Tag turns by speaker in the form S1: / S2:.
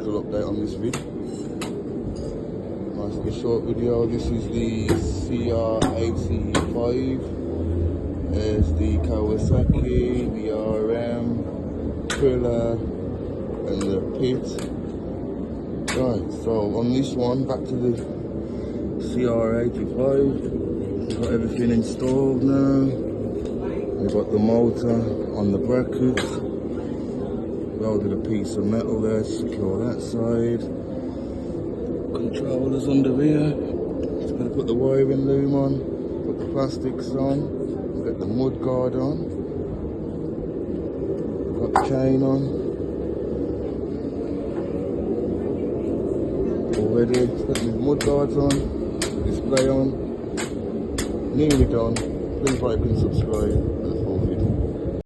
S1: little update on this vid. Nice little short video. This is the cr85. There's the Kawasaki, the RM, Thriller, and the Pit. Right, so on this one, back to the cr85. We've got everything installed now. We've got the motor on the brackets. Welded a piece of metal there to secure that side. Controllers under here. Just going to put the wiring loom on, put the plastics on, get the mud guard on. Got the chain on. Already, got the mud guards on, display on. Nearly done. Please like and subscribe.